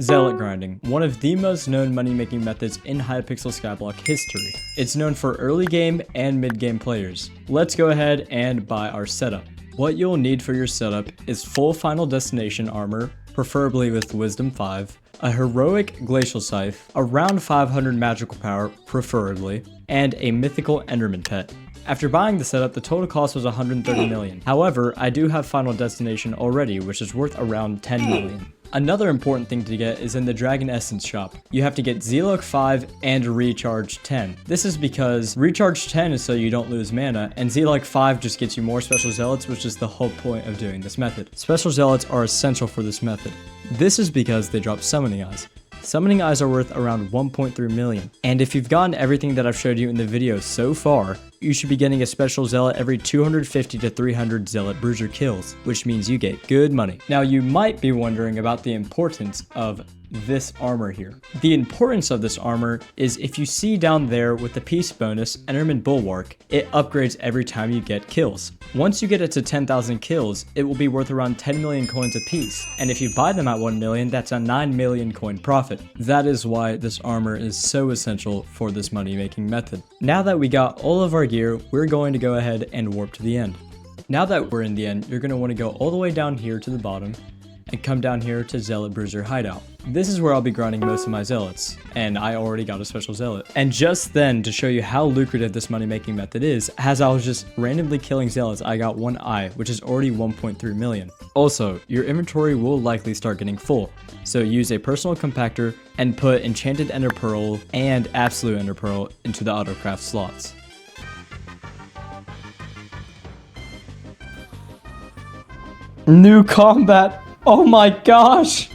Zealot Grinding, one of the most known money-making methods in Hypixel Skyblock history. It's known for early game and mid-game players. Let's go ahead and buy our setup. What you'll need for your setup is full Final Destination armor, preferably with Wisdom 5, a heroic Glacial Scythe, around 500 magical power, preferably, and a mythical Enderman pet. After buying the setup, the total cost was 130 million. However, I do have Final Destination already, which is worth around 10 million. Another important thing to get is in the Dragon Essence shop. You have to get Zealot 5 and Recharge 10. This is because Recharge 10 is so you don't lose mana, and Zealot 5 just gets you more Special Zealots, which is the whole point of doing this method. Special Zealots are essential for this method. This is because they drop Summoning Eyes. Summoning Eyes are worth around 1.3 million. And if you've gotten everything that I've showed you in the video so far, you should be getting a Special Zealot every 250 to 300 Zealot Bruiser kills, which means you get good money. Now you might be wondering about the importance of this armor here. The importance of this armor is if you see down there with the piece bonus, Enderman Bulwark, it upgrades every time you get kills. Once you get it to 10,000 kills, it will be worth around 10 million coins a piece. And if you buy them at 1 million, that's a 9 million coin profit. That is why this armor is so essential for this money making method. Now that we got all of our gear, we're going to go ahead and warp to the end. Now that we're in the end, you're going to want to go all the way down here to the bottom and come down here to Zealot Bruiser Hideout. This is where I'll be grinding most of my Zealots, and I already got a Special Zealot. And just then, to show you how lucrative this money-making method is, as I was just randomly killing Zealots, I got one eye, which is already 1.3 million. Also, your inventory will likely start getting full, so use a personal compactor and put Enchanted Ender Pearl and Absolute Ender Pearl into the autocraft slots. New combat! Oh my gosh!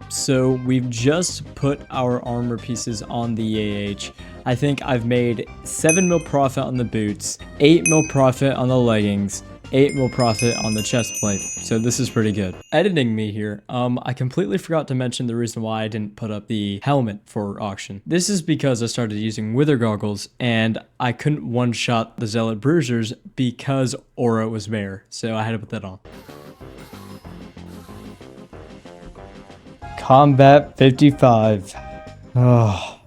So we've just put our armor pieces on the AH. I think I've made 7 mil profit on the boots, 8 mil profit on the leggings, 8 mil profit on the chest plate. So this is pretty good. Editing me here, I completely forgot to mention the reason why I didn't put up the helmet for auction. This is because I started using Wither Goggles and I couldn't one-shot the Zealot Bruisers because Aura was bare. So I had to put that on. Combat 55. Oh.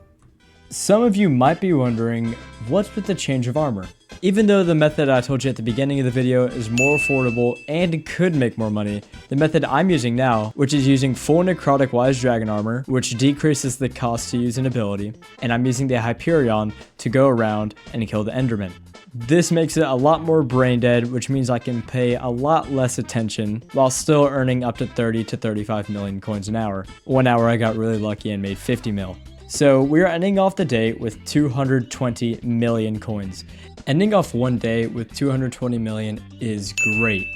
Some of you might be wondering, what's with the change of armor? Even though the method I told you at the beginning of the video is more affordable and could make more money, the method I'm using now, which is using full Necrotic Wise Dragon armor, which decreases the cost to use an ability, and I'm using the Hyperion to go around and kill the Enderman. This makes it a lot more brain dead, which means I can pay a lot less attention while still earning up to 30 to 35 million coins an hour. 1 hour I got really lucky and made 50 mil. So we're ending off the day with 220 million coins. Ending off one day with 220 million is great,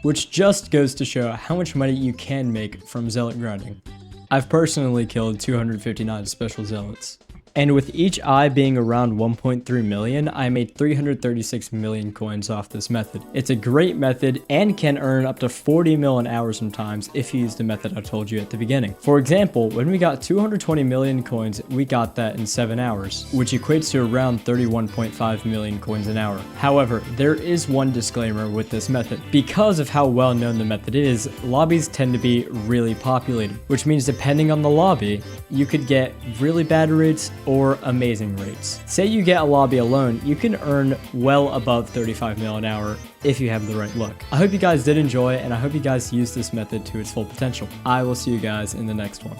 which just goes to show how much money you can make from Zealot Grinding. I've personally killed 259 Special Zealots. And with each eye being around 1.3 million, I made 336 million coins off this method. It's a great method and can earn up to 40 mil an hour sometimes if you use the method I told you at the beginning. For example, when we got 220 million coins, we got that in 7 hours, which equates to around 31.5 million coins an hour. However, there is one disclaimer with this method. Because of how well known the method is, lobbies tend to be really populated, which means depending on the lobby, you could get really bad rates or amazing rates. Say you get a lobby alone, you can earn well above 35 mil an hour if you have the right luck. I hope you guys did enjoy, and I hope you guys use this method to its full potential. I will see you guys in the next one.